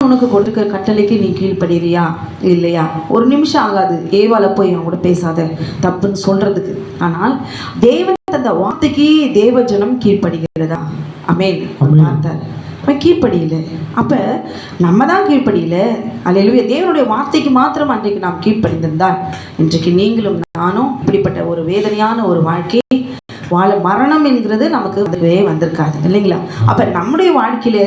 உனக்கு கொடுக்க கட்டளைக்கு நீ கீழ்ப்படுறியா இல்லையா? ஒரு நிமிஷம் ஆகாது ஏவால போய் அவன் கூட பேசாத தப்புன்னு சொல்றதுக்கு. ஆனால் தேவன் அந்த வார்த்தைக்கு தேவ ஜனம் கீழ்ப்படுகிறதா? ஆமென். பார்த்தார், அவன் கீழ்ப்படியில. அப்ப நம்ம தான் கீழ்ப்படியில. அல்லேலூயா. தேவனுடைய வார்த்தைக்கு மாத்திரம் அன்றைக்கு நாம் கீழ்ப்படிந்திருந்தால் இன்றைக்கு நீங்களும் நானும் இப்படிப்பட்ட ஒரு வேதனையான ஒரு வாழ்க்கை வாழ, மரணம் என்கிறது நமக்கு வந்திருக்காது இல்லைங்களா? அப்ப நம்முடைய வாழ்க்கையில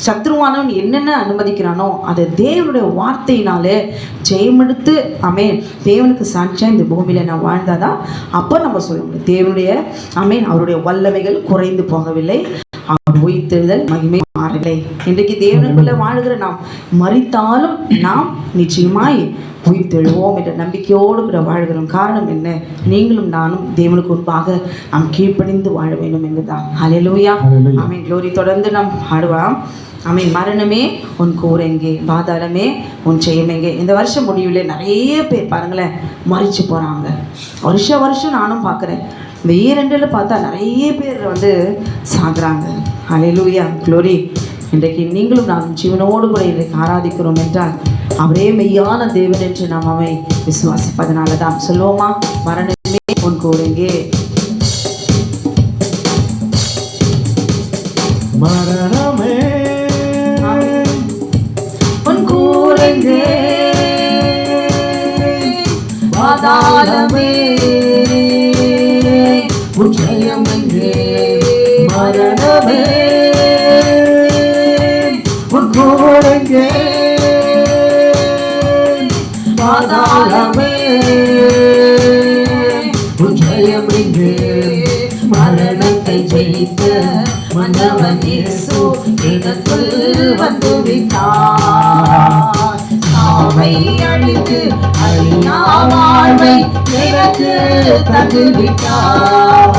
சத்ருவானவன் என்னென்ன அனுமதிக்கிறானோ அதை தேவனுடைய வார்த்தையினாலே ஜெயமெடுத்து ஆமென் தேவனுக்கு சாட்சியா இந்த பூமியில நான் வாழ்ந்தாதான் அப்போ நம்ம சொல்ல முடியும் தேவனுடைய ஆமென் அவருடைய வல்லமைகள் குறைந்து போகவில்லை, அவர் உயிர்த்தெழுதல் மகிமை மாறவில்லை. இன்றைக்கு தேவனுக்குள்ள வாழ்கிற நாம் மரித்தாலும் நாம் நிச்சயமாய் உயிர்த்தெழுவோம் என்ற நம்பிக்கையோடு கூட வாழ்கிறோம். காரணம் என்ன? நீங்களும் நானும் தேவனுக்கு முன்பாக நாம் கீழ்ப்படிந்து வாழ வேண்டும் என்பதுதான். ஹல்லேலூயா. ஆமென். க்ளோரி. தொடர்ந்து நாம் ஆடுவோம். ஆமென். மரணமே உன் கூர் எங்கே, பாதாளமே உன் ஜெயம் எங்கே. இந்த வருஷம் முடிவில் நிறைய பேர் பாருங்களேன் மறிச்சு போகிறாங்க. வருஷம் நானும் பார்க்குறேன். இந்த ஈரெண்டில் பார்த்தா நிறைய பேர் சாகுறாங்க. ஹல்லேலூயா. க்ளோரி. இன்றைக்கு நீங்களும் நாம் ஜீவனோடு கூட இன்றைக்கு ஆராதிக்கிறோம் என்றால் அவரே மெய்யான தேவன் என்று நாம் அவை விசுவாசிப்பதனால தான். சொல்லுவோமா? மரணமே உன் கூர் எங்கே, மரணமே உன் கூர் எங்கே, பாதாளமே உன் ஜெயம் எங்கே. மரணமே உன் கூர் எங்கே, பாதாளமே உன் ஜெயம் எங்கே. மரணத்தை ஜெயித்த மன்னவன் இயேசு எனக்குள் வந்து விட்டார். சாவை அழித்து அழியா வாழ்வை எனக்கு தந்து விட்டார்.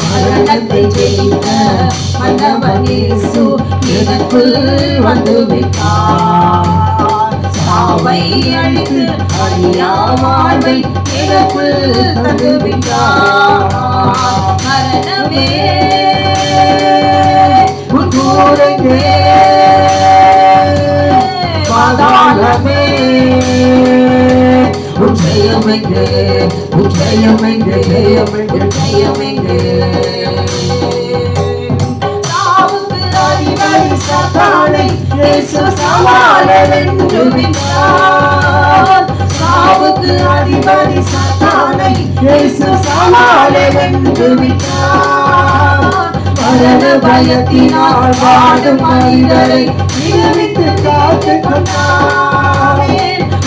மரணத்தை ஜெயித்த மன்னவன் இயேசு எனக்குள் வந்து விட்டார். சாவை அழித்து அழியா வாழ்வை எனக்குள் தந்து விட்டார். மரணமே உன் கூர் எங்கே, பாதாளமே உன் ஜெயம் எங்கே, உன் ஜெயம் எங்கே, ஜெயம் எங்கே, ஜெயம் எங்கே. சாவுக்கு அதிபதி சாத்தானை இயேசு சவாலை வென்று விட்டார். சாவுக்கு அதிபதி சாத்தானை இயேசு சவாலை வென்று விட்டார். மரண பயத்தினால் வாடும் மனிதரை விடுவித்து காத்துக் கொண்டார்.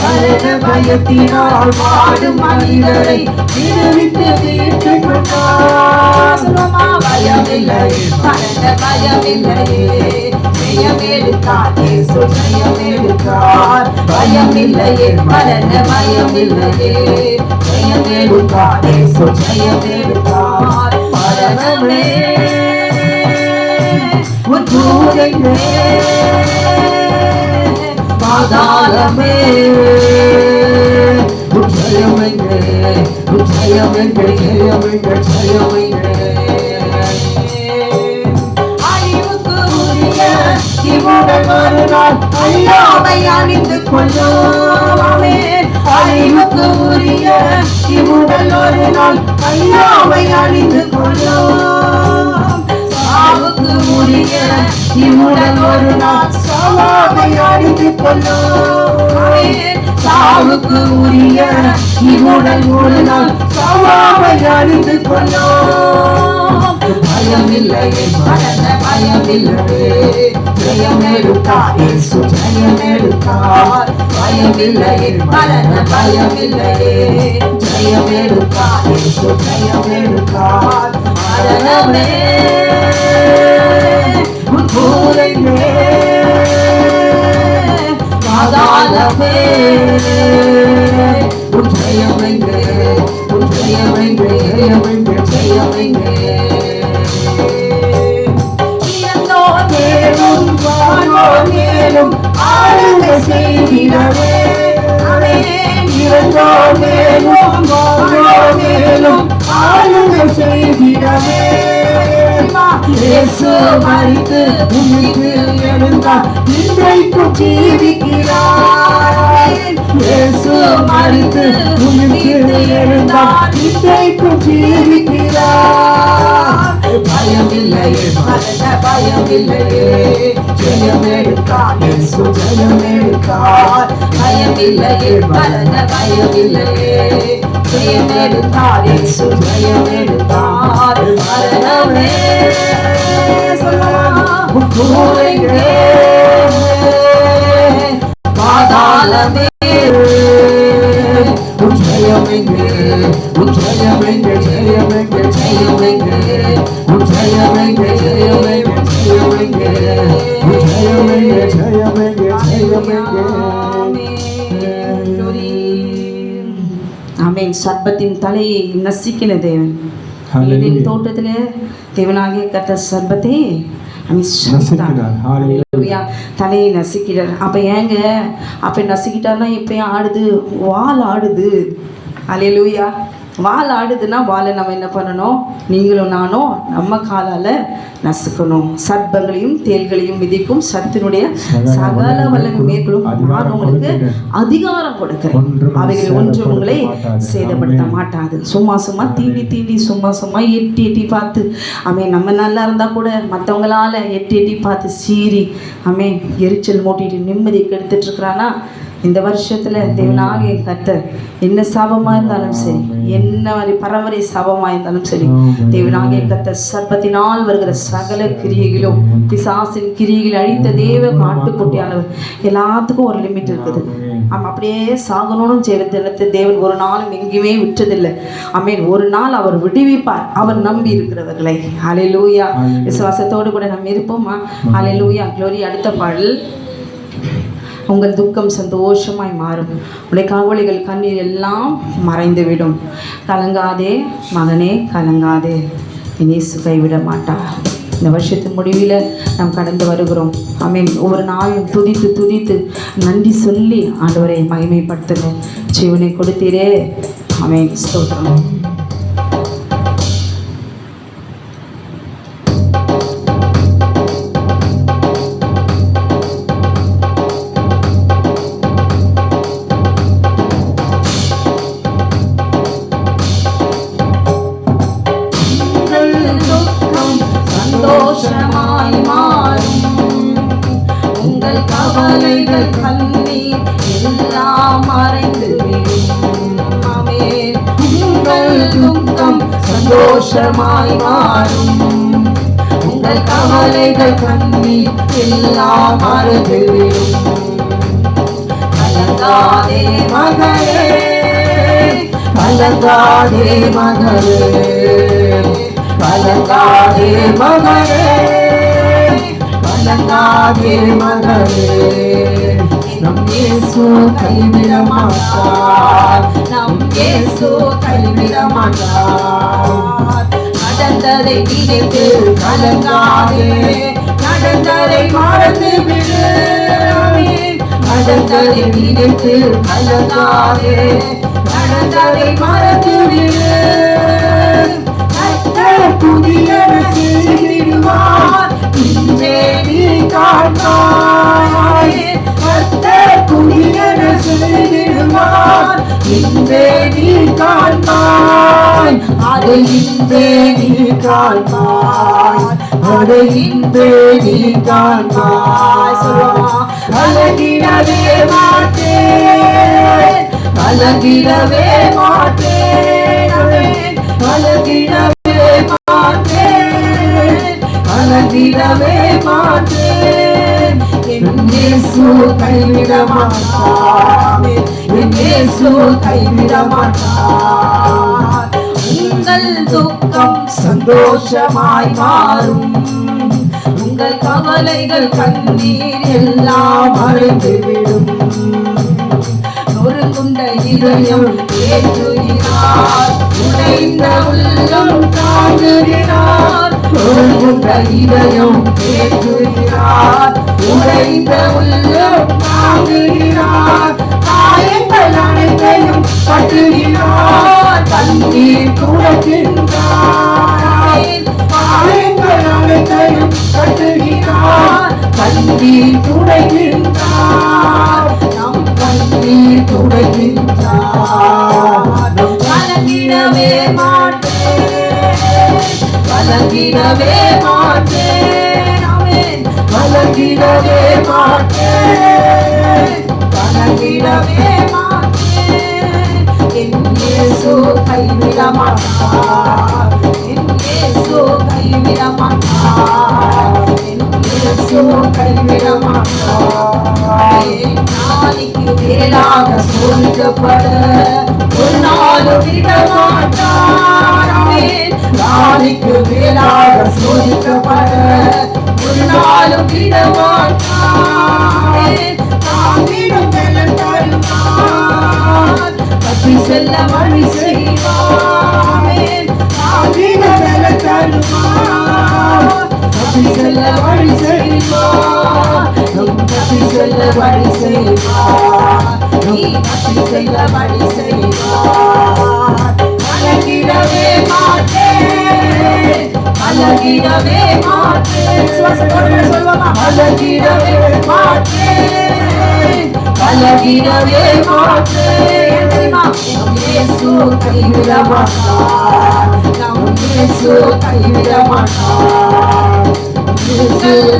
மரண பயத்தினால் வாடும் மனிதரை விடுவித்து தீர்த்துக் கொண்டார். பயமில்லை, மரண பயமில்லையே, ஜெயம் எடுத்தார் இயேசு, ஜெயம் எடுத்தார். பயமில்லையே, மரண பயமில்லையே, ஜெயம் எடுத்தார் இயேசு, ஜெயம் எடுத்தார். மரணமே உன் கூர் எங்கே, பாதாளமே உன் ஜெயம் எங்கே, உன் ஜெயம் எங்கே, ஜெயம் எங்கே, ஜெயம் எங்கே. அழிவுக்கு உரிய இவ்வுடல் ஒரு நாள் அழியாமை அணிந்து கொள்ளும். அழிவுக்கு உரிய இவ்வுடல் ஒரு நாள் அழியாமை அணிந்து கொள்ளும். சாவுக்கு உரிய இவ்வுடல் ஒரு நாள் சாவாமை அணிந்து கொள்ளும். சாவுக்கு உரிய இவ்வுடல் ஒரு நாள் சாவாமை அணிந்து கொள்ளும். பயமில்லையே, மரண பயமில்லையே, ஜெயம் எடுத்தார் இயேசு, ஜெயம் எடுத்தார். பயமில்லையே, மரண பயமில்லையே, ஜெயம் எடுத்தார் இயேசு, ஜெயம் எடுத்தார். மரணமே உன் கூர் எங்கே, பாதாளமே உன் ஜெயம் எங்கே, உன் ஜெயம் எங்கே, ஜெயம் எங்கே, ஜெயம் எங்கே. ஆளுகை செய்கிறவே இறந்தோர் மேலும் ஆளுகை செய்கிறவே. இயேசு மரித்து உயிர்த்து எழுந்தார், இன்றைக்கும் ஜீவிக்கிறார். இயேசு மரித்து உயிர்த்து எழுந்தார், இன்றைக்கும் ஜீவிக்கிறார். பயமில்லையே, மரண பயமில்லையே, ஜெயம் எடுத்தார் இயேசு, ஜெயம் எடுத்தார். பயமில்லையே, மரண பயமில்லையே, ஜெயம் எடுத்தார் இயேசு, ஜெயம் எடுத்தார். மரணமே சொல்லலாம் கூறுங்கே, பாதாளமே ஜெயமெங்கே, ஜெயமெங்கே, ஜெயமெங்கே, ஜெயமெங்கே, ஜெயமெங்கே, ஜெயமெங்கே, ஜெயமெங்கே, ஜெயமெங்கே, ஜெயமெங்கே, ஜெயமெங்கே. ஆமென். சர்ப்பத்தின் தலையை நசுக்கின தேவன். Hallelujah. ஏதேன் தோட்டத்திலே தேவனாகிய கர்த்தர் சர்ப்பத்தை நசுக்கினார். Hallelujah. தலையை நசுக்கிறார். அப்ப ஏங்க அப்ப நசுக்கிட்டார்னா எப்பயும் ஆடுது, வால் ஆடுது. ஹல்லேலூயா. வால் ஆடுதுன்னா வாலை நம்ம என்ன பண்ணணும்? நீங்களும் நானும் நம்ம காலால நசுக்கணும். சர்ப்பங்களையும் தேள்களையும் மிதிக்கும் சத்தினுடைய சகல வல்லமை மேற்கொள்ளும் நான் உங்களுக்கு அதிகாரம் கொடுக்கிறேன், அவைகள் ஒன்றும் உங்களை சேதப்படுத்த மாட்டாது. சும்மா சும்மா தீண்டி தீண்டி சும்மா சும்மா எட்டி எட்டி பார்த்து அவன் நம்ம நல்லா இருந்தா கூட மற்றவங்களால எட்டி எட்டி பார்த்து சீறி அவன் எரிச்சல் மூட்டிட்டு நிம்மதி கெடுத்துட்டு இருக்கிறானா, இந்த வருஷத்துல தேவனாகிய கர்த்தர் என்ன சாபமா இருந்தாலும் சரி, என்ன மாதிரி பரம்பரை சாபமா இருந்தாலும் சரி, தேவனாகிய கர்த்தர் சர்ப்பத்தினால் வருகிற சகல கிரியைகளும் பிசாசின் கிரியைகளை அழித்த தேவ காட்டுக்குட்டியானவர். எல்லாத்துக்கும் ஒரு லிமிட் இருக்குது. அப்படியே சாகணும்னு ஜெயத்தினத்தை தேவன் ஒரு நாளும் எங்கேயுமே விட்டதில்லை. ஆமென். ஒரு நாள் அவர் விடுவிப்பார், அவர் நம்பி இருக்கிறவர்களை. ஹல்லேலூயா. விசுவாசத்தோடு கூட நம்ம இருப்போமா? ஹல்லேலூயா. க்ளோரி. அடுத்த பாடல். உங்கள் துக்கம் சந்தோஷமாய் மாறும், உடைய கவலைகள் கண்ணீர் எல்லாம் மறைந்துவிடும். கலங்காதே மகனே, கலங்காதே, இயேசு கைவிட மாட்டார். இந்த வருஷத்தின் முடிவில் நாம் கடந்து வருகிறோம். ஆமென். ஒவ்வொரு நாளும் துதித்து துதித்து நன்றி சொல்லி ஆண்டவரை மகிமைப்படுத்துங்க. ஜீவனை கொடுத்தீரே. ஆமென். ஸ்தோத்திரம். சந்தோஷமாய் மாறும், உங்கள் கவலைகள் கண்ணீர் எல்லாம் மறைந்துவிடும். ஆமென். உங்கள் துக்கம் சந்தோஷமாய் மாறும், உங்கள் கவலைகள் கண்ணீர் எல்லாம் மறைந்துவிடும். கலங்காதே மகளே, கலங்காதே மகளே, கலங்காதே மகளே, கலங்காதே மகளே, நம் இயேசு கைவிட மாட்டார், நம் இயேசு கைவிட மாட்டார். நடந்ததை நினைத்து கலங்காதே, நடந்ததை மறந்து விடு. நடந்ததை நினைத்து கலங்காதே, நடந்ததை மறந்து விடு. புதியன செய்திடுவார், இன்றே நீ காண்பாய். கர்த்தர் புதியன செய்திடுவார், இன்றே நீ காண்பாய். அதை இன்றே நீ காண்பாய், அதை இன்றே நீ காண்பாய். சொல்லுவா. கலங்கிடவே மாட்டேன், கலங்கிடவே மாட்டேன், கலங்கிடவே கலங்கிடவே மாட்டேன். என் இயேசு கைவிட மாட்டார், என் இயேசு கைவிட மாட்டார். உங்கள் துக்கம் சந்தோஷமாய் மாறும், உங்கள் கவலைகள் கண்ணீர் எல்லாம் மறைந்துவிடும். நொறுங்குண்ட இதயம் ஏற்றுகிறார், உடைந்த உள்ளம் தாங்குகிறார். நொறுங்குண்ட இதயம் ஏற்றுகிறார், உடைந்த உள்ளம் தாங்குகிறார். காயங்கள் அனைத்தையும் கட்டுகிறார், கண்ணீர் துடைக்கின்றார். காயங்கள் அனைத்தையும் கட்டுகிறார், கண்ணீர் துடைக்கின்றார். மேலாக சோதிக்கப்பட ஒரு நாளும் விடமாட்டார். ஆமென். ராணிக்கு மேலாக சோதிக்கப்பட ஒரு நாளும் விடமாட்டார். தாங்கிடும் பலன் தருவார். தப்பி செல்ல வழி செய்வார். தாங்கிடும் பலன் தருவார். தப்பி செல்ல வழி செய்வார். தப்பி செல்ல வழி செய்வார். தப்பி செல்ல வழி செய்வார். கலங்கிடவே மாட்டேன். கலங்கிடவே மாட்டேன். சொல்லுவாங்க. கலங்கிடவே மாட்டேன். கலங்கிடவே மாட்டேன். இயேசு கைவிட மாட்டார். நம் இயேசு கைவிட மாட்டார்.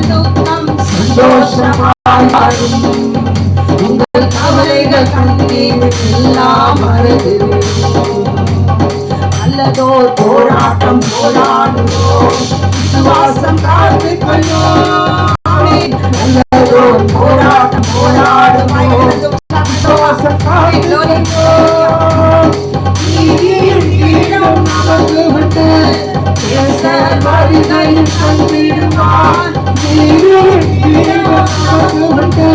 துக்கம் சந்தோஷமாய் மாறும். உங்கள் கவலைகள் கண்ணீர் எல்லாம் மறந்துவிடும். நல்லதோ போராட்டம் போராடுவோம். விசுவாசம் காத்து கொள்வோம். நல்லதோ போராட்டம் போராடுவோம். விசுவாசம் காத்து கொள்வோம். நீதியின் கீழும் நமக்கு விட்டு பேசர் வழிகளில் தந்திடுவார். நீதியின் கீழும் நமக்கு விட்டு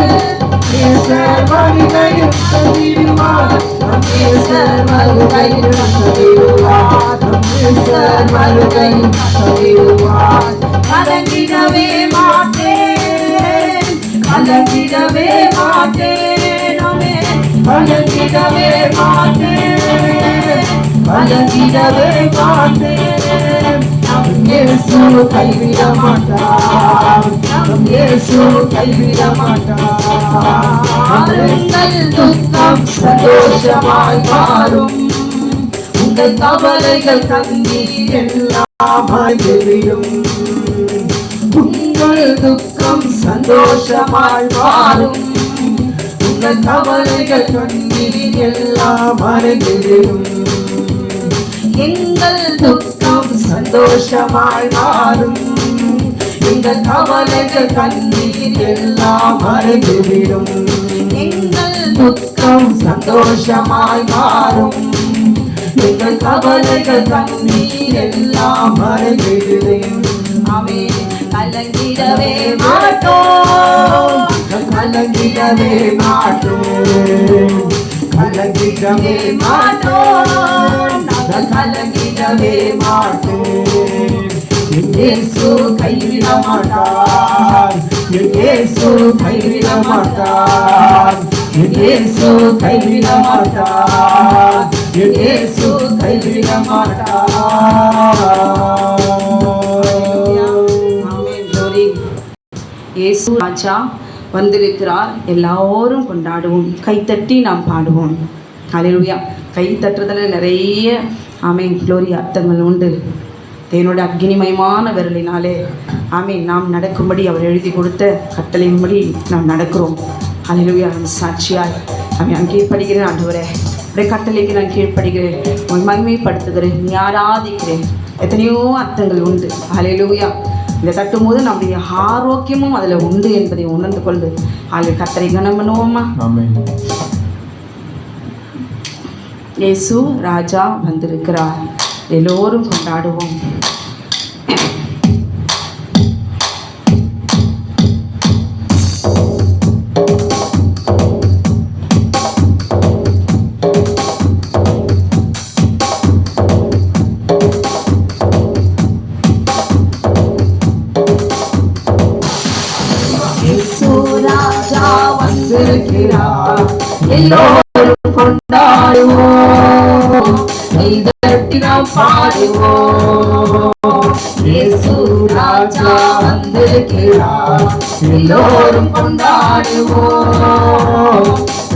பேசர் வழிகளில் தந்திடுவார். பேசர் வழிகளில் தந்திடுவார். பேசர் வழிகளில் தந்திடுவார். கலங்கிடவே மாட்டேன். கலங்கிடவே மாட்டேன். கலங்கிடவே மாட்டேன். கலங்கிடவே மாட்டேன். நம் இயேசு கைவிட மாட்டார். நம் இயேசு கைவிட மாட்டார். உங்கள் துக்கம் சந்தோஷமாய் மாறும். உங்கள் கவலைகள் கண்ணீர் எல்லாம் மறந்துவிடும். உங்கள் துக்கம் சந்தோஷமாய் மாறும். உங்கள் கவலைகள் கண்ணீர் எல்லாம் மறந்துவிடும். எங்கள் துக்கம் சந்தோஷமாய் மாறும். எங்கள் கவலைகள் கண்ணீர் எல்லாம் மறந்துவிடும். எங்கள் துக்கம் சந்தோஷமாய் மாறும். எங்கள் கவலைகள் கண்ணீர் எல்லாம் மறந்துவிடும். ஆமென். கலங்கிடவே மாட்டோம். கலங்கிடவே மாட்டோம். கலங்கிடவே மாட்டோம். கலங்கிடவே மாட்டோம். இயேசு கைவிட மாட்டார். இயேசு கைவிட மாட்டார். இயேசு கைவிட மாட்டார். இயேசு கைவிட மாட்டார். இயேசு ராஜா வந்திருக்கிறார். எல்லாரும் கொண்டாடுவோம். கைத்தட்டி நாம் பாடுவோம். ஹல்லேலூயா. கை தட்டுறதுல நிறைய ஆமென் க்ளோரி அர்த்தங்கள் உண்டு. தேவனோட அக்னிமயமான விரலினாலே ஆமென் நாம் நடக்கும்படி அவர் எழுதி கொடுத்த கட்டளையின்படி நாம் நடக்கிறோம். ஹல்லேலூயா. சாட்சியாய் நான் கீழ்ப்படுகிறேன். ஆண்டவரே உடைய கட்டளைக்கு நான் கீழ்ப்படுகிறேன். உன் மகிமைப்படுத்துகிறேன். நீ ஆராதிக்கிறேன். எத்தனையோ அர்த்தங்கள் உண்டு. ஹல்லேலூயா. இதை தட்டும்போது நம்முடைய ஆரோக்கியமும் அதில் உண்டு என்பதை உணர்ந்து கொண்டு அதில் கர்த்தரை கனம் பண்ணுவோமா? இயேசு ராஜா வந்திருக்கிறார். எல்லோரும் கொண்டாடுவோம். எல்லோரும் கொண்டாடுவோம். கைதட்டி நாம் பாடுவோம். இயேசு ராஜா வந்திருக்கிறார். எல்லோரும் கொண்டாடுவோம்.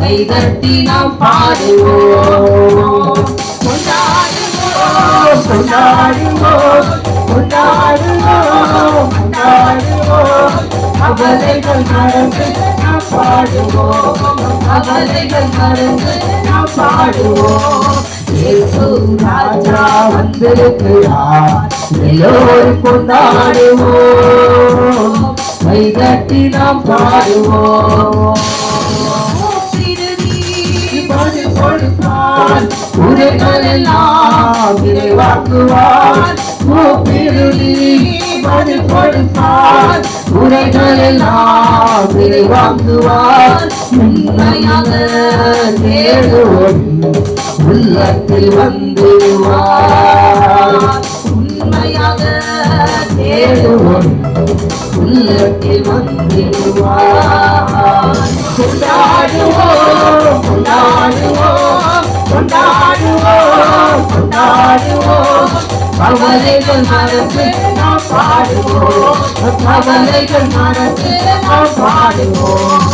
கைதட்டி நாம் பாடுவோம். கொண்டாடுவோம். கொண்டாடுவோம். கொண்டாடுவோம். கொண்டாடுவோம். கவலைகள் மறந்து நாம் பாடுவோம். கவலைகள் மறந்து நாம் பாடுவோம். இயேசு ராஜா வந்திருக்கிறார். எல்லோரும் கொண்டாடுவோம். கைதட்டி நாம் பாடுவோம். தேவைகளெல்லாம் வாங்குவார். உண்மையாக தேடுவோம் உள்ளத்தில் வந்துடுவார். உண்மையாக தேடுவோம் உள்ளத்தில் வந்துடுவார். கொண்டாடுவோம் கொண்டாடுவோம் கொண்டாடுவோம் கொண்டாடுவோம். கவலைகள் மறந்து நாம் பாடுவோம். கவலைகள் மறந்து நாம் பாடுவோம்.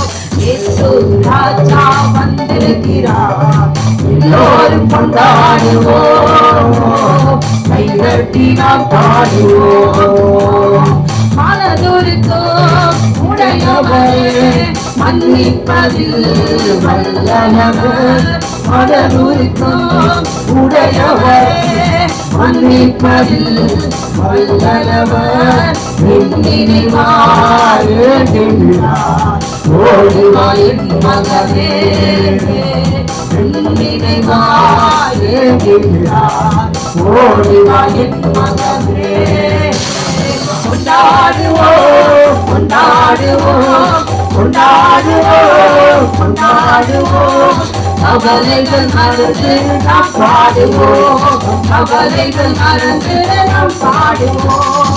இயேசு ராஜா வந்திருக்கிறார். எல்லோரும் கொண்டாடுவோம். கைதட்டி நாம் பாடுவோம். மனதுருக்கும் உடையவரே, மன்னிப்பதில் வல்லவர். மனதுருக்கும் உடையவரே, மன்னிப்பதில் வல்லவர். நினைவாய் ஏற்றுகிறார். ஓடுவா என் மகனே. நினைவாய் ஏற்றுகிறார். ஓடுவா என் மகனே. கொண்டாடுவோம் கொண்டாடுவோம் கொண்டாடுவோம் கொண்டாடுவோம். கவலைகள் மறந்து நாம் பாடுவோம். கவலைகள் மறந்து நாம் பாடுவோம்.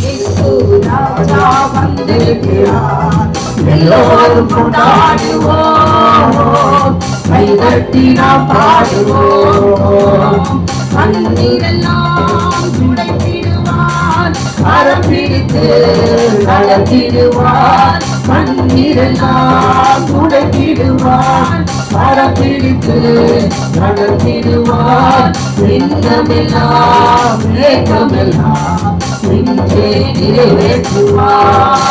இயேசு ராஜா வந்திருக்கிறார். எல்லோரும் கொண்டாடுவோம். கைதட்டி நாம் பாடுவோம். கண்ணீரெல்லாம் துடைத்திடுவார். கரம் பிடித்து நடத்திடுவார். கண்ணீரெல்லாம் துடைத்திடுவார். கரம் பிடித்து நடத்திடுவார். எண்ணமெல்லாம் ஏக்கமெல்லாம் நெஞ்சே நிறைவேற்றுவார்.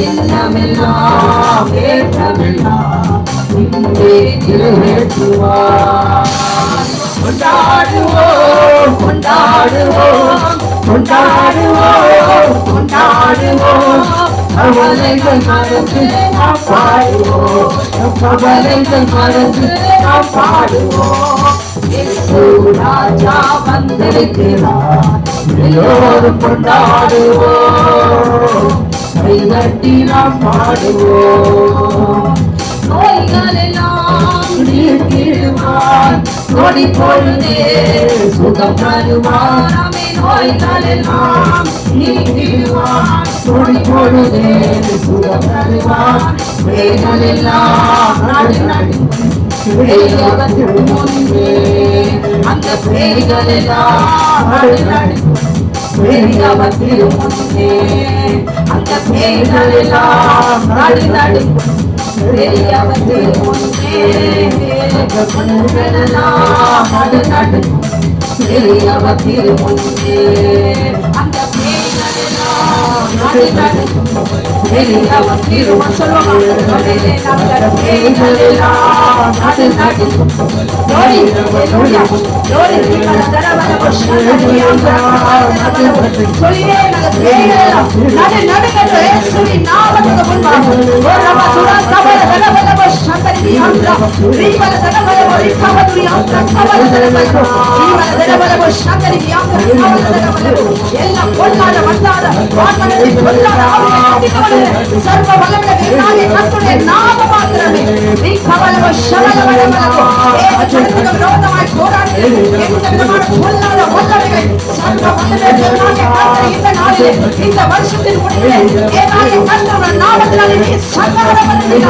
எண்ணமெல்லாம் ஏக்கமெல்லாம் நெஞ்சே நிறைவேற்றுவார். கொண்டாடுவோம் கொண்டாடுவோம் கொண்டாடுவோம் கொண்டாடுவோம். கவலைகள் மறந்து நாம் பாடுவோம். கவலைகள் மறந்து நாம் பாடுவோம். இயேசு ராஜா வந்திருக்கிறார். எல்லோரும் கொண்டாடுவோம். கைதட்டி நாம் பாடுவோம். நோய்களெல்லாம் நீக்கிடுவார். நொடி பொழுதே சுகம் தருவார். நாமே நோய்களெல்லாம் நீக்கிடுவார். நொடி பொழுதே சுகம் தருவார். வேதனெல்லாம் நடு நடு பெரியவருக்கு முன்பே அந்த பேய்களெல்லாம் நடு நடு. பெரியவருக்கு முன்பே அந்த பேய்களெல்லாம் நடு நடு. பெரியவருக்கு முன்பே பெண்களெல்லாம் நடு நடு. பெரியவருக்கு முன்பே அந்த பேய்களெல்லாம் நடு நடு. பெரியவருக்கு சொல்லுவாங்க அந்த பேய்களெல்லாம் நடு நடு. லோரி லோரியா லோரி சொல்லியே நாங்கள் பேய்களெல்லாம் நடு நடுங்கிறது இயேசுவின் நாமத்துக்கு முன்பாக ஒரு நம்ம சுடா கபல கபல சந்தரி அம்ரா ரீபல கபல ரிகபதுரி அம்ரா கபல கபல ரீபல கபல சந்தரி அம்ரா கபல கபல எல்லாம் பொல்லாத வந்தாத வான்மனதில் பொல்லாத ஆவியை கபல சர்வ வல்லமையுள்ள தேவனாகிய கர்த்தருடைய நாம மாத்திரமே ரீகபல ஷபல வல்லமல ஏகத்துக்கு விரோதமாய் போராடி எந்த விதமான பொல்லாத வல்லமைகளை சர்வ வல்லமையுள்ள தேவனாகிய கர்த்தர் இந்த நாளிலே இந்த வருஷத்தின் முடிவிலே தேவனாகிய கர்த்தருடைய நாமத்தினாலே நீ சர்வ வல்லமையுள்ள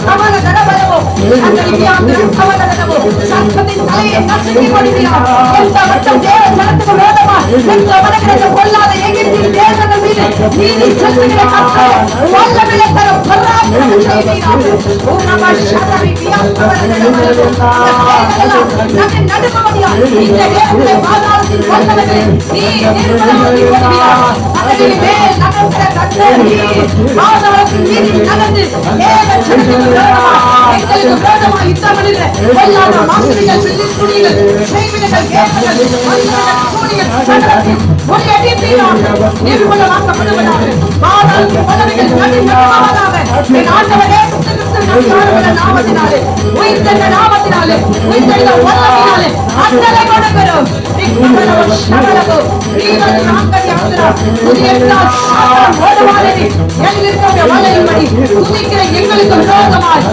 கபல கபலவோ சந்தரி கபல கபலவோ சர்வத்தின் தலையை நசுக்கி போடுகிறார். எந்த மட்டும் தேவ ஜனத்துக்கு விரோதமாய் எந்த வல்லமையுள்ள பொல்லாத எகிப்தின் தேசங்கள் மீது நீதி செலுத்துகிற கர்த்தர் வல்லமையுள்ள தரும் பராக்கிரமம் செய்கிறார். ஓ நம சதரி கபல கபலவோ நம்மை நடுக்கும்படியாய் இந்த தேவனுடைய பாதாளத்தின் வல்லமைகளை நீ நிர்மூலமாக்கி போடுகிறார். அதற்கு மேல் நகர்கிற கர்த்தர் நீ பாதாளத்தின் மீது நடந்து தேவ ஜனத்துக்கு விரோதமாய் எங்களுக்கு விரோதமாய் யுத்தமிடுகிற பொல்லாத மாந்திரிகள் சில்லின் துணிகள் செய்வினைகள் கேட்பர்கள் மந்திரங்கள் கூலிகள் சகலத்தையும் முறியடிப்பீராக நிர்மூலமாக்கப்படுவதாக பாதாளத்தின் வல்லமைகள் நடுங்குவதாக என் ஆண்டவர் இயேசு கிறிஸ்து நாமத்தினாலே உயிர்த்தெழுந்த நாமத்தினாலே உயிர்த்தெழுந்த வல்லமையினாலே அத்தனை கொடுக்கிறோம். எங்களுக்கு விரோதமாய்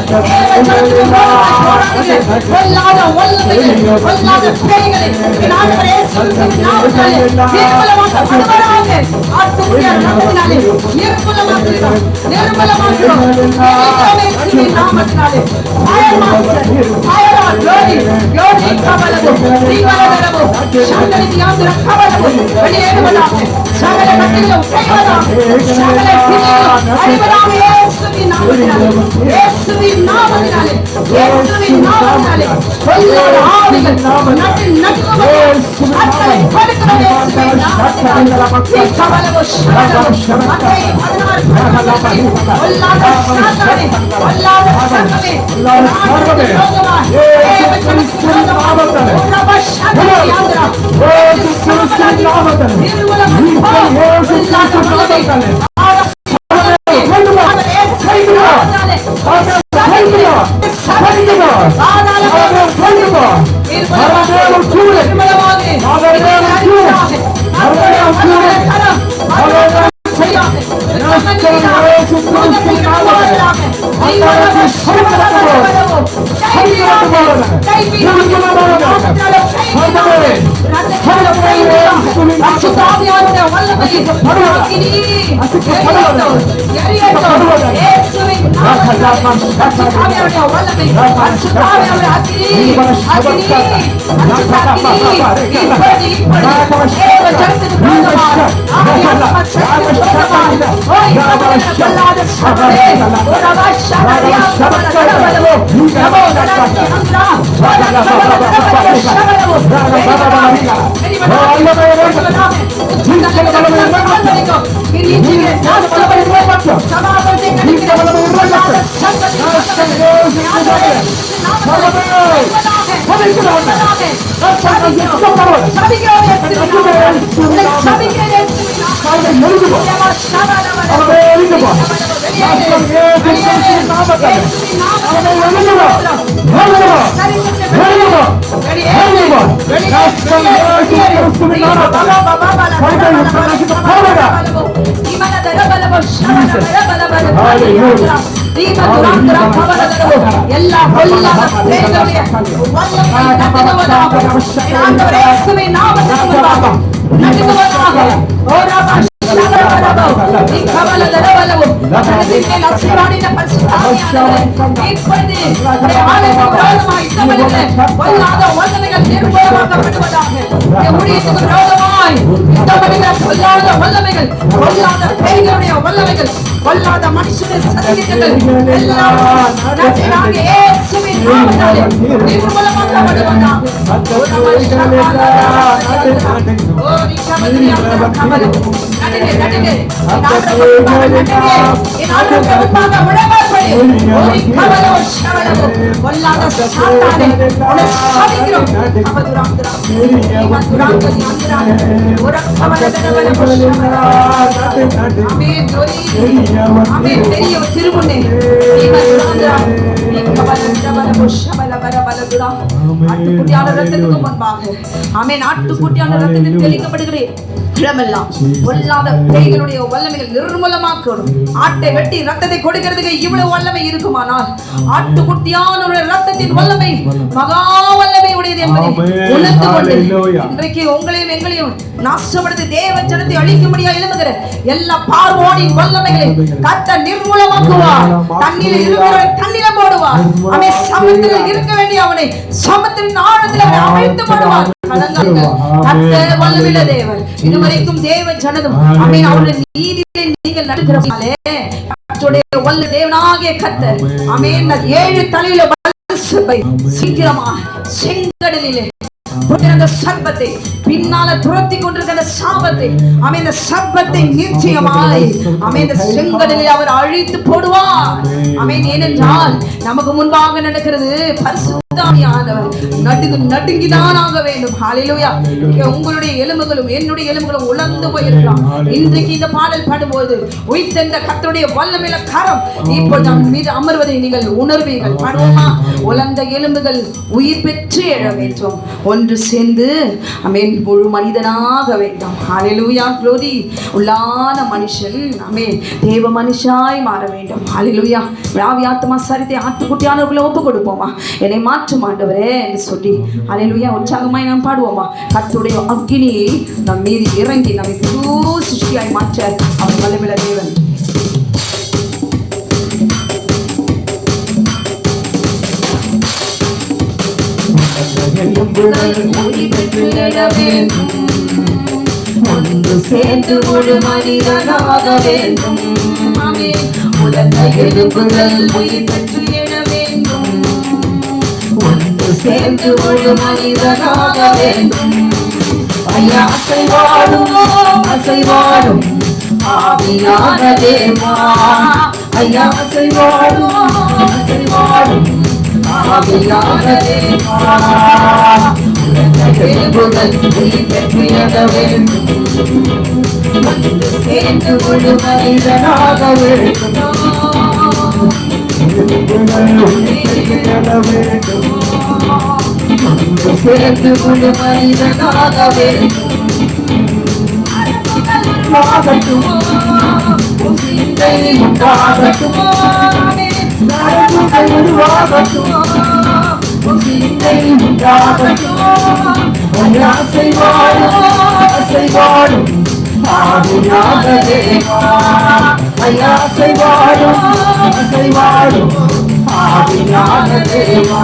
பொல்லாத வல்லமைகள் பொல்லாத பேய்களை நிர்மலமாக்கப்படுவதாக ஆட்டுக்குட்டியார் நாமத்தினாலே நிர்மலமாக்குகிறோம் நிர்மலமாக்குகிறோம் நாமத்தினாலே வெளியேறுவதாக சகல கட்டிலும் சகல அழிவதாக இயேசுவின் நாமத்தினாலே இயேசுவின் நாமத்தினாலே பொல்லாத ஆவிகள் நடுங்குவதாக அத்தனை கொடுக்கிறோம் இயேசுவின் நாமத்தினாலே கவலவோ சகலவோ பொல்லாத சாத்தானே பொல்லாத சர்வமே எல்லா பொல்லாத பேய்களுடைய வல்லமைகள் பொல்லாத மனுஷனின் சதிகள் எல்லாம் இயேசுவின் நாமத்தினாலே நிர்மூலமாக்கப்படுவதாக. நிர்மூலமாக்கணும். ஆட்டை வெட்டி ரத்தத்தை கொடுக்கிறதுக்கு இவ்வளவு வல்லமை இருக்குமானால் ஆட்டுக்குட்டியான ரத்தத்தின் வல்லமை மகா வல்லமை உடையது என்பதை உணர்ந்து கொண்டு இன்றைக்கு உங்களையும் எங்களையும் நாசப்படுத்தி தேவ ஜனத்தை அழிக்க முடியாது எழுதுகிற எல்லா பார்வோனின் வல்லமைகளை கர்த்தர் நிர்மூலமாக்குவார். தண்ணீர் இருக்கிறவரை தண்ணீர போடுவார். அவன் சமுத்திரத்தில் இருக்க வேண்டிய அவனை சமுத்திரின் ஆழத்தில் அவனை அமிழ்த்து போடுவார். கர்த்தர் வல்லமையுள்ள தேவன். இதுவரைக்கும் தேவ ஜனதம் அவன் அவருடைய நீதியிலே நீங்கள் நடக்கிறவர்களே கர்த்தருடைய வல்ல தேவனாகிய கர்த்தர் ஆமென். 7 தலையில சபை சீக்கிரமா செங்கடலிலே அந்த சர்ப்பத்தை பின்னால துரத்தி கொண்டிருக்கிற சாபத்தை அவன் இந்த சர்ப்பத்தை நிச்சயமாய் அவன் இந்த செங்கடலில் அவர் அழித்து போடுவார். அவன் ஏனென்றால் நமக்கு முன்பாக நடக்கிறது பரிசுத்த பரிசுத்தாவியானவர் நடுங்கிதான் ஆக வேண்டும். ஹல்லேலூயா. உங்களுடைய எலும்புகளும் என்னுடைய எலும்புகளும் உலர்ந்து போயிருக்கலாம். இன்றைக்கு இந்த பாடல் பாடும்போது உயிர்த்தெழுந்த கர்த்தருடைய வல்லமையுள்ள கரம் இப்போது நம் மீது அமர்வதை நீங்கள் உணர்வீர்கள். பாடுவோமா? உலர்ந்த எலும்புகள் உயிர் பெற்று எழ வேண்டும், ஒன்று சேர்ந்து ஆமென் முழு மனிதனாக வேண்டும். ஹல்லேலூயா. க்ளோரி. உள்ளான மனுஷன் ஆமென் தேவ மனுஷாய் மாற வேண்டும். ஹல்லேலூயா. ஆவி ஆத்மா சரித்தை ஆட்டுக்குட்டியானவர்களை ஒப்பு கொடுப்போமா? என்னை மாற்றும் ஆண்டவரே என்று சொல்லி ஹல்லேலூயா உற்சாகமாய் நாம் பாடுவோமா? கர்த்தருடைய அக்கினியை நம் மீது இறங்கி நம்மை புது சிருஷ்டியாய் மாற்ற அவர் வல்லமையுள்ள தேவன். ஒன்று சேர்ந்து ஒரு மனிதனாக வேண்டும். உலர்ந்த எலும்புகள் உயிர் பெற்று எழ வேண்டும். ஒன்று சேர்ந்து ஒரு மனிதனாக வேண்டும். ஐயா அசைவாடும் அசைவாடும் ஆவியான தேவா. ஐயா அசைவாடும் அசைவாடும் ஆவியான தேவா. எலும்புகள் உயிர் பெற்று எழ வேண்டும். ஒன்று சேர்ந்து ஒரு மனிதனாக வேண்டும். ஒன்று சேர்ந்து ஒரு மனிதனாக வேண்டும். சிந்தை உண்டாகட்டும், சிந்தை உண்டாகட்டும். அசைவாடும் அசைவாடும் ஆவியான தேவா. ஐயா அசைவாடும் அசைவாடும் ஆவியான தேவா.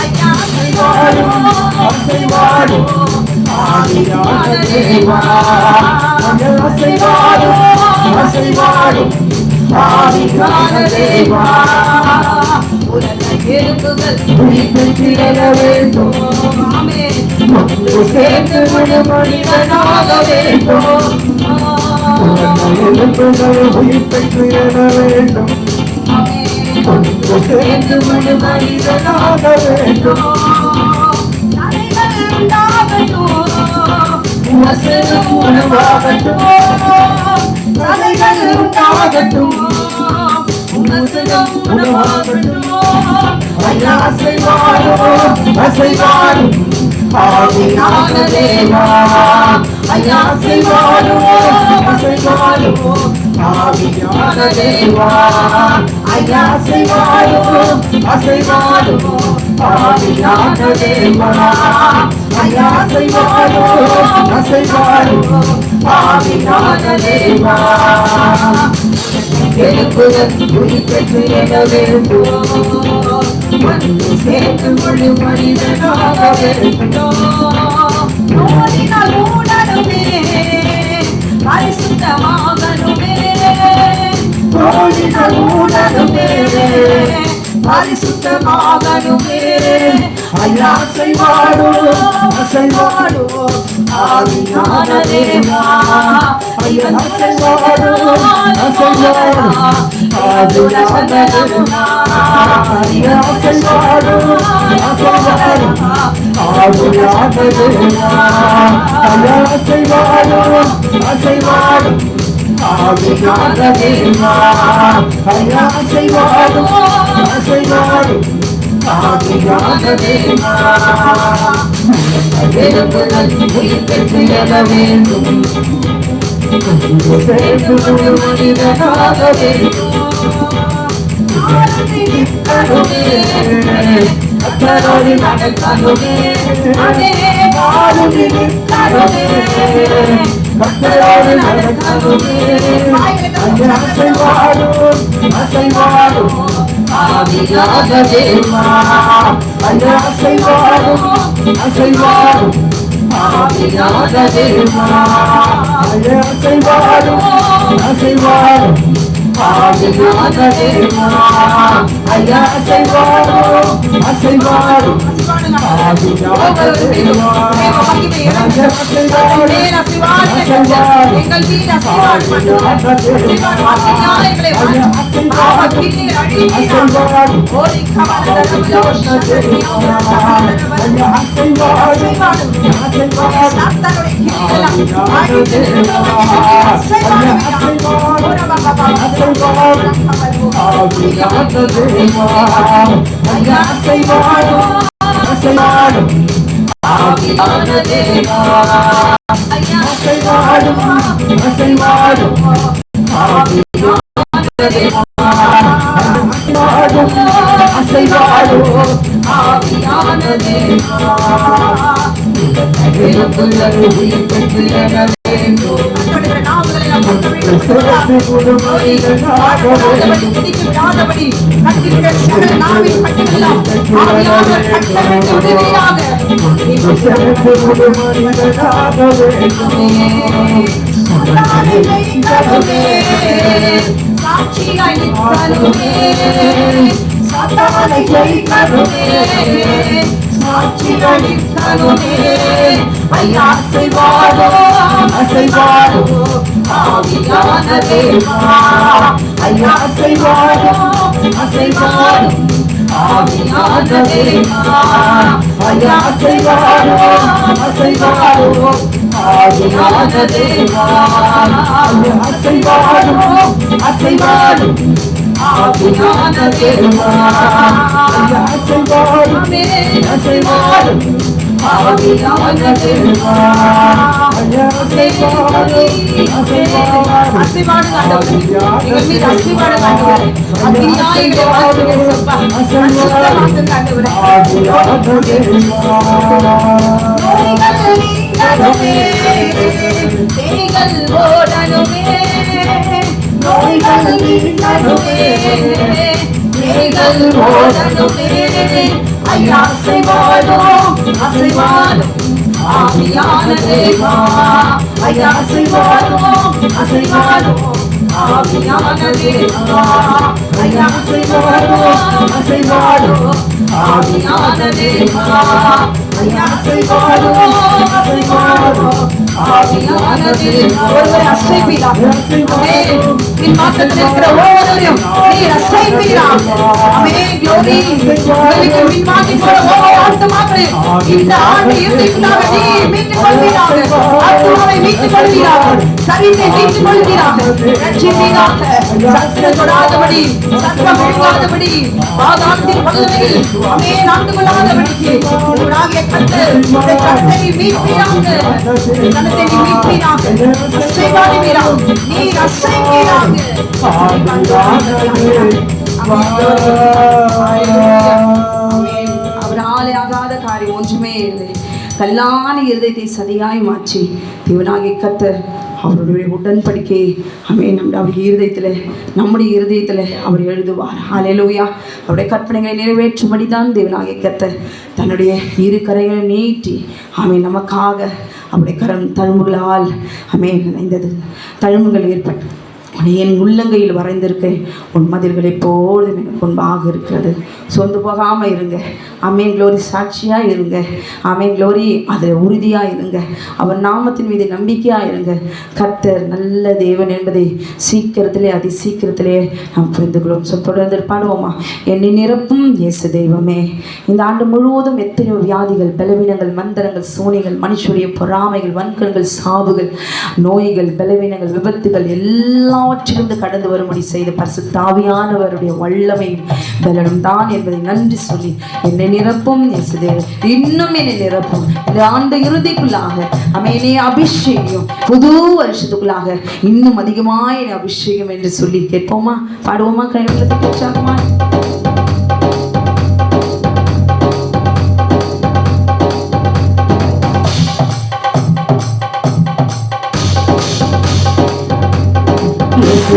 ஐயா அசைவாடும் அசைவாடும் ஆவியான தேவா. ஐயா அசைவாடும் அசைவாடும் ஆவியான தேவா. உலர்ந்த எலும்புகள் உயிர் பெற்று எழ வேண்டும். ஒன்று சேர்ந்து ஒரு மனிதனாக வேண்டும். உலர்ந்த எலும்புகள் உயிர் பெற்று எழ வேண்டும். ஒன்று சேர்ந்து ஒரு மனிதனாக வேண்டும். உணர்வு உணவாகட்டும், தலைகள் உண்டாகட்டும். உணவாகட்டும். ஐயா அசைவாடும் அசைவாடும் ஆவியான தேவா. ஐயா அசைவாடும் அசைவாடும் ஆவியான தேவா. ஐயா அசைவாடும் அசைவாடும் ஆவியான தேவா. ஐயா அசைவாடும் அசைவாடும் ஆவியான தேவா. எலும்புகள் உயிர் பெற்று எழ வேண்டும். ஒன்று சேர்ந்து ஒரு மனிதனாக வேண்டும். நோயினால் ஊனலுமே பரிசுத்தமாகலுமே. நோயினால் ஊனலுமே பரிசுத்தமாகலுமே. ஐயா அசைவாடும் அசைவாடும் ஆவியான தேவா. ஐயா அசைவாடும் அசைவாடும் ஆவியான தேவா. ஐயா அசைவாடும் அசைவாடும் ஆவியான தேவா. ஐயா அசைவாடும் அசைவாடும் ஆவியான தேவா. ஐயா அசைவாடும் அசைவாடும் ஆவியான தேவா. எலும்புகள் உயிர் பெற்று எழ வேண்டும். சேர்ந்து ஒரு மனிதனாக வேண்டும். கர்த்தரோடு நடக்கணுமே. கர்த்தரோடு நடக்கணுமே. அசைவாடும் அசைவாடும் ஆவியான தேவா. ஐயா அசைவாடும் அசைவாடும் ஆவியான தேவா. ஐயா அசைவாடும் அசைவாடும் ஆவியான தேவா. ஐயா அசைவாடும் அசைவாடும் ஆவியான தேவா. ஐயா அசைவாடும் அசைவாடும் அவராலே ஆகாத காரியம் ஒன்றுமே இல்லை. கல்லான இருதயத்தை சதியாய் மாற்றி தேவனாகிய கர்த்தர் அவருடைய உடன்படிக்கை அவருடைய இருதயத்தில் நம்முடைய இருதயத்தில் அவர் எழுதுவார். ஹல்லேலூயா. அவருடைய கற்பனைகளை நிறைவேற்றும்படிதான் தேவனாகிய கர்த்தர் தன்னுடைய இரு கரைகளை நீட்டி நமக்காக அவருடைய தழும்புகளால் இணைந்தது. தழும்புகள் ஏற்பட்டு என் உள்ளங்கையில் வரைந்திருக்கேன். உன் மதில்கள் எப்போதும் எனக்கு முன்பாக இருக்கிறது. சொந்து போகாமல் இருங்க. ஆமென். க்ளோரி. சாட்சியாக இருங்க. ஆமென். க்ளோரி. அதில் உறுதியாக இருங்க. அவர் நாமத்தின் மீது நம்பிக்கையாக இருங்க. கர்த்தர் நல்ல தேவன் என்பதை சீக்கிரத்திலே அதி சீக்கிரத்திலே நாம் புரிந்து கொள்வோம். தொடர்ந்து பாடுவோமா? என்னை நிரப்பும் இயேசு தெய்வமே. இந்த ஆண்டு முழுவதும் எத்தனையோ வியாதிகள், பலவீனங்கள், மந்திரங்கள், சூனிகள், மனுஷருடைய பொறாமைகள், வன்கண்கள், சாவுகள், நோய்கள், பலவீனங்கள், விபத்துகள் எல்லாவற்றிலிருந்து கடந்து வரும்படி செய்த பரிசுத்த ஆவியானவருடைய வல்லமையும் பலனும் தான் என்பதை நன்றி சொல்லி என்னை நிரப்பும் இயேசுவே. இன்னும் என்னை நிரப்பும். இந்த ஆண்டு இறுதிக்குள்ளாக என்னை அபிஷேகம், புது வருஷத்துக்குள்ளாக இன்னும் அதிகமாக என்னை அபிஷேகம் என்று சொல்லி கேட்போமா? பாடுவோமா? கைகளை தட்டி உற்சாகமா?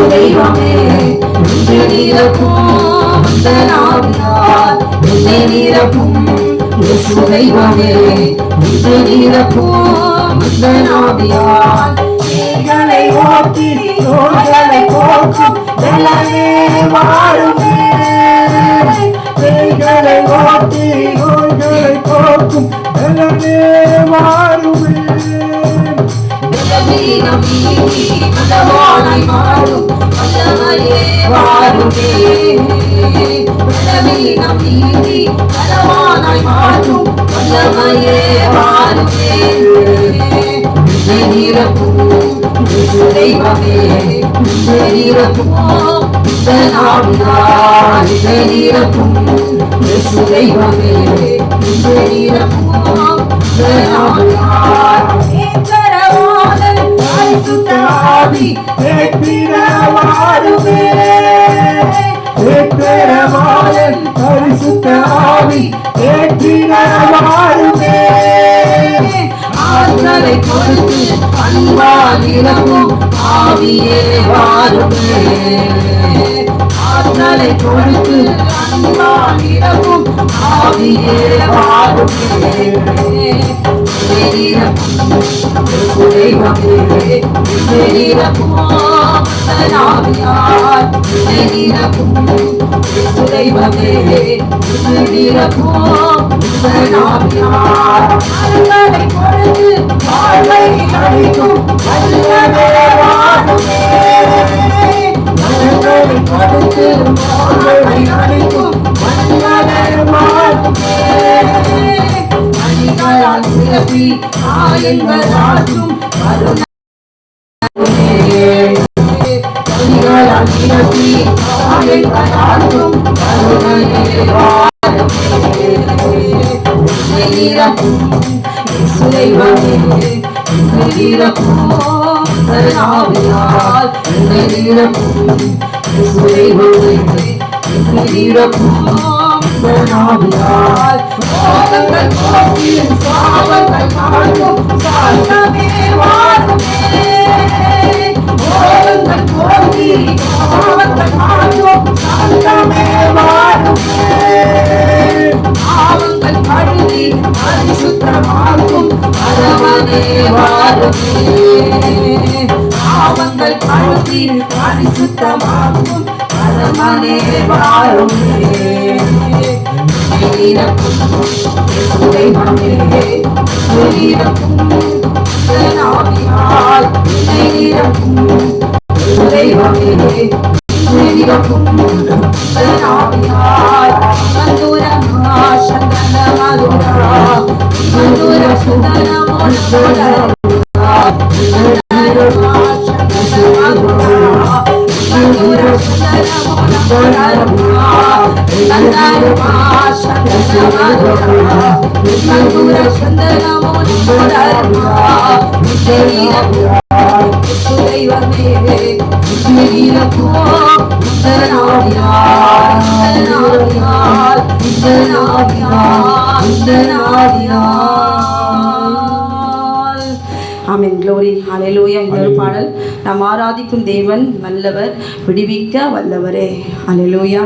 தெய்வமே என்னை நிரப்பும். என்னை நிரப்பும் இயேசு தெய்வமே. என்னை நிரப்பும் ஆவியால். நீங்களை ஓட்டி நோய்களை போக்கும் வெள்ளமே வாழுமே. நீங்களை ஓட்டி நோய்களை போக்கும் வெள்ளமே வாழுமே. மாறும் வல்லமையே வாருமே. பலவீனம் நீங்கி பலவானாய் மாற்றும் வல்லமையே வாருமே. என்னை நிரப்பும் இயேசு தெய்வமே, என்னை நிரப்பும் இந்த நாவினால், என்னை நிரப்பும் இயேசு தெய்வமே, என்னை நிரப்பும் இந்த நாவினால். ஏற்றரவாதல் பரிசுத்த ஆவி ஏற்றிடவாருமே, ஏற்றரவாதல் பரிசுத்த ஆவி ஏற்றிடவாருமே. ஆற்றலை கொடுத்து அன்பால் நிரப்பும் ஆவியே வாருமே. ஆற்றலை கொடுத்து அன்பால் நிரப்பும் ஆவியே வாருமே. பரிசுத்தமாக்கும் பரமனே வாருமே. ஆமென். க்ளோரி ஹல்லேலூயா. இன்னொரு பாடல், நாம் ஆராதிக்கும் தேவன் நல்லவர், விடுவிக்க வல்லவரே. ஹல்லேலூயா.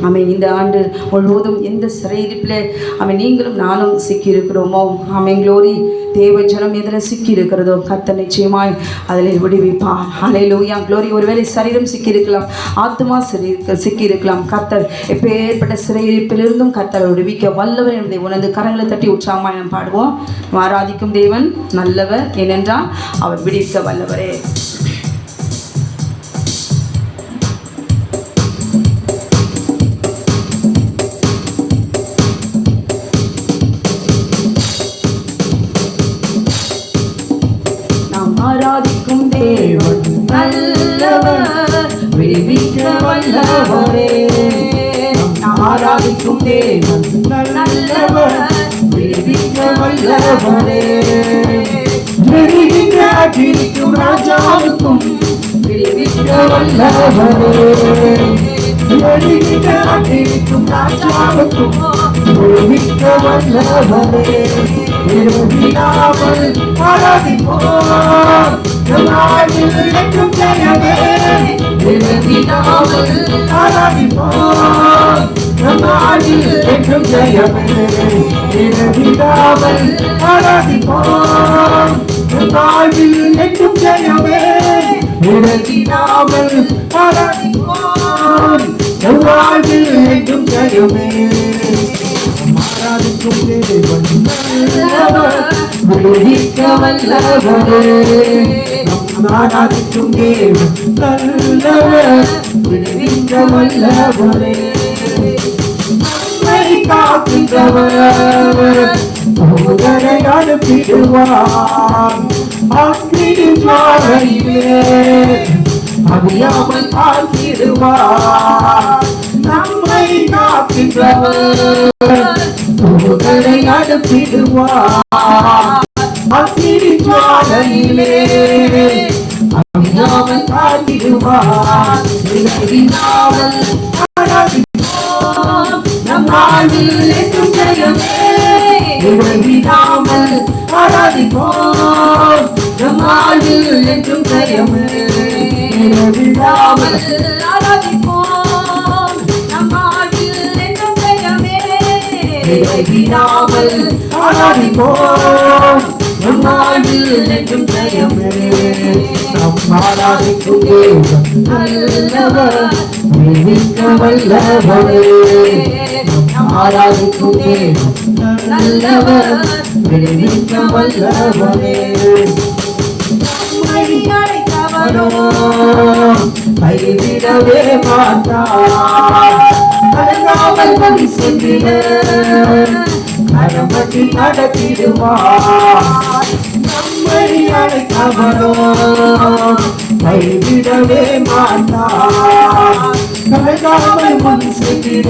ஆமென். இந்த ஆண்டு முழுவதும் எந்த சிறையிருப்பில் ஆமென் நீங்களும் நானும் சிக்கியிருக்கிறோமோ, ஆமென் க்ளோரி, தேவ ஜனம் எதில் சிக்கி இருக்கிறதோ கர்த்தர் நிச்சயமாய் அதில் விடுவிப்பார். ஹல்லேலூயா. க்ளோரி. ஒருவேளை சரீரம் சிக்கியிருக்கலாம், ஆத்மா சிக்கியிருக்கலாம். கர்த்தர் எப்பேற்பட்ட சிறையிருப்பிலிருந்தும் கர்த்தர் விடுவிக்க வல்லவர் என்பதை உணர்ந்து கரங்களை தட்டி உற்சாகமாய் நாம் பாடுவோம். ஆராதிக்கும் தேவன் நல்லவர், ஏனென்றால் அவர் விடுவிக்க வல்லவரே. ஆராதிக்கும் தேவன் நல்லவர், விடுவிக்க வல்லவரே. ஆராதிக்கும் தேவன் நல்லவர், விடுவிக்க வல்லவரே. அகிலிக்கும் ராஜாவுக்கும் விடுவிக்க வல்லவரே. அகிலிக்கும் ராஜாவுக்கும் விடுவிக்க வல்லவரே. விடாமல் ஆராதிப்போம், நம் வாழ்வில் என்றும் ஜெயமே. விடாமல் ஆராதிப்போம், நம் வாழ்வில் என்றும் ஜெயமே. விடாமல் ஆராதிப்போம், நம் வாழ்வில் என்றும் ஜெயமே. விடாமல் ஆராதிப்போம், நம் வாழ்வில் என்றும் ஜெயமே. ஆராதிக்கும் தேவன் நல்லவர், விடுவிக்க வல்லவரே. ஆராதிக்கும் தேவன் நல்லவர், விடுவிக்க வல்லவரே. காக்கின்றவர் தூதரை அனுப்பிடுவார் அக்கினியின் ஜுவாலையிலே அழியாமல் காத்திடுவார் நம்மை காக்கின்றவர் தூதரை அனுப்பிடுவார் அக்கினியின் ஜுவாலையிலே அழியாமல் காத்திடுவார் இல்லாமல் நம் வாழ்வில் என்றும் ஜெயமே இடைவிடாமல் ஆராதிப்போம் நம் வாழ்வில் என்றும் ஜெயமே இடைவிடாமல் ஆராதிப்போம் நம் வாழ்வில் என்றும் ஜெயமே இடைவிடாமல் ஆராதிப்போம் நம் வாழ்வில் என்றும் ஜெயமே நம் ஆராதிக்கும் தேவன் நல்லவர் மிக்க வல்லவரே நம் ஆராதிக்கும் தேவன் நல்லவர் மிக்க வல்லவரே அழைத்தவரோ கைவிடவே மாட்டார் கலங்காமல் வழி சென்றிட கரம்பட்டி நடத்திடுவார் நம்மை அழைத்தவரோ கைவிடவே மாட்டார் கலங்காமல் வழி சென்றிட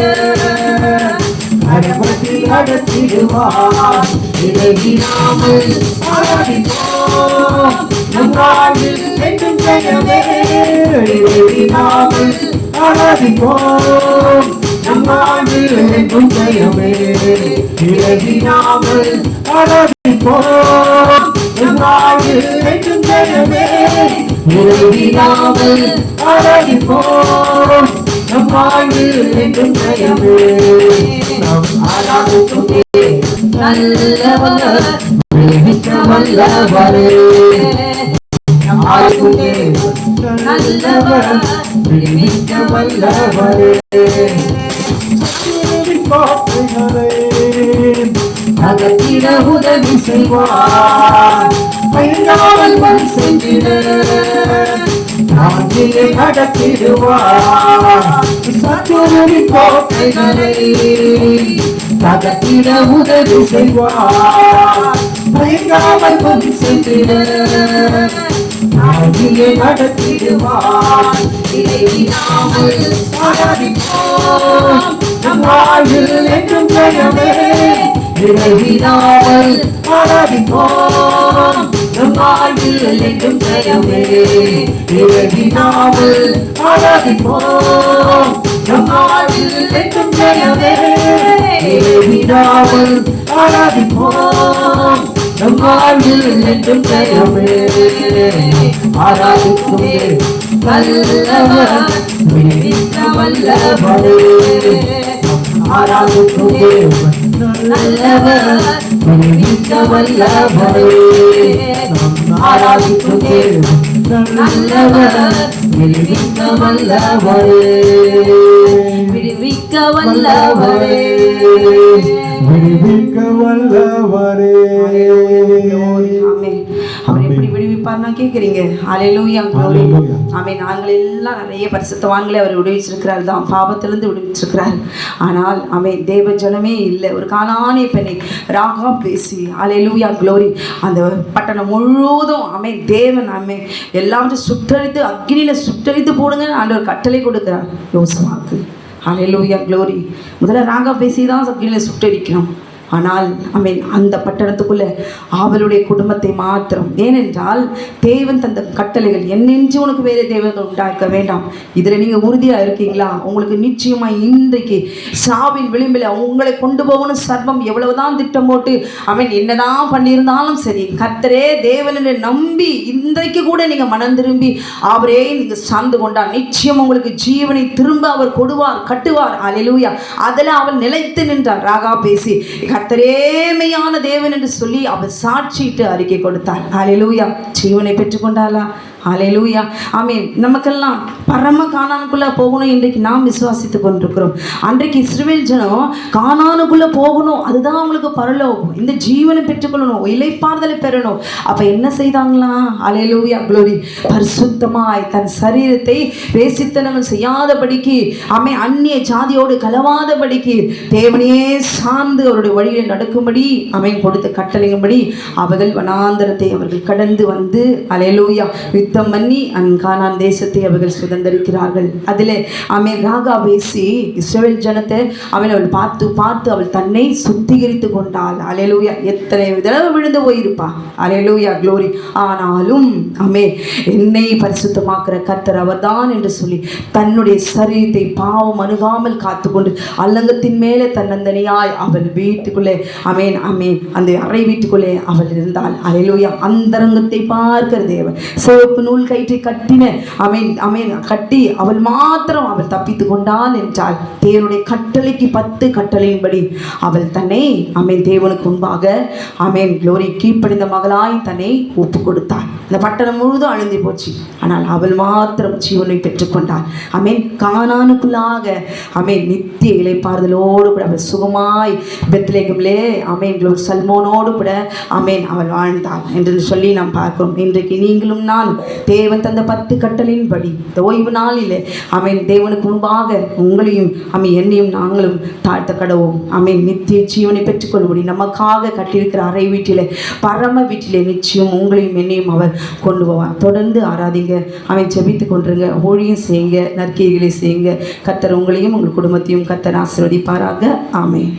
கரம்பட்டி நடத்திடுவார் இடைவிடாமல் ஆராதிப்போம் நம் வாழ்வில் என்றும் ஜெயமே இடைவிடாமல் ஆராதிப்போம் நம் வாழ்வில் என்றும் ஜெயமே இடைவிடாமல் ஆராதிப்போம் நம் வாழ்வில் என்றும் ஜெயமே இடைவிடாமல் ஆராதிப்போம் நம் வாழ்வில் என்றும் ஜெயமே நம் ஆராதிக்கும் நல்லவர் மிக்க வல்லவரே நம் ஆராதிக்கும் நல்லவர் மிக்க வல்லவரே அகத்திட உதவி செய்வார் பயங்காமல் வழி சென்றிட நாட்டிலே நடத்திடுவார் சத்துருவின் கோட்டைகளை அகத்திட உதவி செய்வார் பயங்காமல் வழி சென்றிட நாட்டிலே நடத்திடுவார் இடைவிடாமல் ஆராதிப்போம் நம் வாழ்வில் என்றும் ஜெயமே இடைவிடாமல் ஆராதிப்போம் நம் வாழ்வில் என்றும் ஜெயமே இடைவிடாமல் ஆராதிப்போம் நம் வாழ்வில் என்றும் ஜெயமே இடைவிடாமல் ஆராதிப்போம் நம் வாழ்வில் என்றும் ஜெயமே ஆராதிக்கும் நல்லவர் மிக்க வல்லவரே ஆராதிக்கும் நல்லவர் மிக்க வல்லவரே ஆராதிக்கும் நல்லவர் மிக்க வல்லவரே விடுவிக்க வல்லவரே விடுவிக்க வல்லவரே ஆமென். அவர் எப்படி விடுவிப்பார்னா கேக்குறீங்க. ஹல்லேலூயா, glory. Hallelujah. ஆமென். நாங்கள் எல்லாம் நிறைய பரிசுத்தவான்களை அவர் விடுவிச்சிருக்கிறார் தான், பாவத்திலிருந்து விடுவிச்சிருக்கிறார். ஆனால் ஆமென், தேவ ஜனமே இல்லை. ஒரு கானானிய பெண்ணை ராகா பேசி ஹல்லேலூயா, glory. அந்த பட்டணம் முழுவதும் ஆமென், தேவன் ஆமென் எல்லாவற்றையும் சுட்டரித்து அக்னியில சுட்டரித்து போடுங்க ஆண்டவர் கட்டளை கொடுக்கிறார் யோசுவாவுக்கு. ஹல்லேலூயா, glory. முதல்ல ராகா பேசி தான் அக்னியில சுட்டரிக்கணும். ஆனால் ஆமென், அந்த பட்டணத்துக்குள்ள அவளுடைய குடும்பத்தை மாத்திரம். ஏனென்றால் தேவன் தந்த கட்டளைகள் என்னென்று உனக்கு வேறு தேவர்கள் உண்டாக்க வேண்டாம். இதில் நீங்கள் உறுதியாக இருக்கீங்களா? உங்களுக்கு நிச்சயமாக இன்றைக்கு சாவின் விளிம்பில் உங்களை கொண்டு போகணும் சர்வம் எவ்வளவுதான் திட்டம் போட்டு அவன் என்னதான் பண்ணியிருந்தாலும் சரி, கர்த்தரே தேவன் என்று நம்பி இன்றைக்கு கூட நீங்கள் மனம் திரும்பி அவரே நீங்கள் சார்ந்து கொண்டால் நிச்சயம் உங்களுக்கு ஜீவனை திரும்ப அவர் கொடுவார், கட்டுவார். அல்லேலூயா. அதில் அவள் நிலைத்து நின்றார். ராகா பேசி கர்த்தரேமையான தேவன் என்று சொல்லி அவர் சாட்சியிட்டு அறிக்கை கொடுத்தார். அல்லேலூயா. ஜீவனை பெற்றுக்கொண்டாளா? ஹல்லேலூயா. ஆமென். நமக்கெல்லாம் பரம கானானுக்குள்ள போகணும் இன்றைக்கு நாம் விசுவாசித்து கொண்டிருக்கிறோம். அன்றைக்கு இஸ்ரவேல் ஜனம் கானானுக்குள்ள போகணும், அதுதான் அவங்களுக்கு பரலோகம், இந்த ஜீவனை பெற்றுக்கொள்ளணும், இளைப்பாறுதலை பெறணும். அப்ப என்ன செய்தாங்களா? ஹல்லேலூயா, க்ளோரி. பரிசுத்தமாய் தன் சரீரத்தை வேசித்தனங்கள் செய்யாதபடிக்கு, ஆமென், அந்நிய ஜாதியோடு கலவாதபடிக்கு தேவனையே சார்ந்து அவருடைய வழியில் நடக்கும்படி அவன் கொடுத்த கட்டளையும்படி அவர்கள் வனாந்தரத்தை அவர்கள் கடந்து வந்து ஹல்லேலூயா யுத்தம் பண்ணி கானான் தேசத்தை அவர்கள் சுதந்தரிக்கிறார்கள். அதிலே ஆமென் ராகா பேசி இஸ்ரவேல் ஜனத்தை அவள் பார்த்து பார்த்து அவள் தன்னை சுத்திகரித்து கொண்டாள். ஹல்லேலூயா. எத்தனை தடவை விழுந்து போயிருப்பா. ஹல்லேலூயா, க்ளோரி. ஆனாலும் ஆமென், என்னை பரிசுத்தமாக்குற கர்த்தர் அவர்தான் என்று சொல்லி தன்னுடைய சரீரத்தை பாவம் அணுகாமல் காத்துக்கொண்டு அல்லங்கத்தின் மேலே தன்னந்தனியாய் அவள் வீட்டுக்குள்ளே ஆமென் ஆமென் அந்த அறை வீட்டுக்குள்ளே அவள் இருந்தாள். ஹல்லேலூயா. அந்தரங்கத்தை பார்க்கிற தேவன் சிவப்பு நூல் கயிற்றை கட்டின ஆமென் ஆமென் கட்டி அவள் மாத்திரம் அவள் தப்பித்து கொண்டாள் என்றால் தேவனுடைய கட்டளைக்கு 10 கட்டளையின்படி அவள் தன்னை ஆமென் தேவனுக்கு முன்பாக ஆமென் க்ளோரி கீழ்ப்படிந்த மகளாய் தன்னை ஒப்பு கொடுத்தாள். இந்த பட்டணம் முழுதும் அழிந்து போச்சு, ஆனால் அவள் மாத்திரம் ஜீவனை பெற்றுக்கொண்டாள். ஆமென். கானானுக்குள்ளாக ஆமென் நித்திய இளைப்பாறுதலோடு கூட அவள் சுகமாய் பெத்லேகமிலே ஆமென் க்ளோரி சல்மோனோடு கூட ஆமென் அவள் வாழ்ந்தாள் என்று சொல்லி நாம் பார்க்கிறோம். இன்றைக்கு நீங்களும் நான் தேவன் தந்த 10 கட்டளையின்படி இந்த ஓய்வு நாளிலே ஆமென் தேவனுக்கு முன்பாக உங்களையும் ஆமென் என்னையும் நாங்களும் தாழ்த்த கடவோம். ஆமென். நித்திய ஜீவனை பெற்றுக்கொள்ளும்படி நமக்காக கட்டியிருக்கிற அறை வீட்டிலே பரம வீட்டிலே நிச்சயம் உங்களையும் என்னையும் அவர் கொண்டு போவார். தொடர்ந்து ஆராதிங்க, அவன் ஜெபித்து கொண்டிருங்க, ஊழியம் செய்யுங்க, நற்கிரிகளை செய்யுங்க. கர்த்தர் உங்களையும் உங்கள் குடும்பத்தையும் கர்த்தர் ஆசீர்வதிப்பாராக. ஆமென்.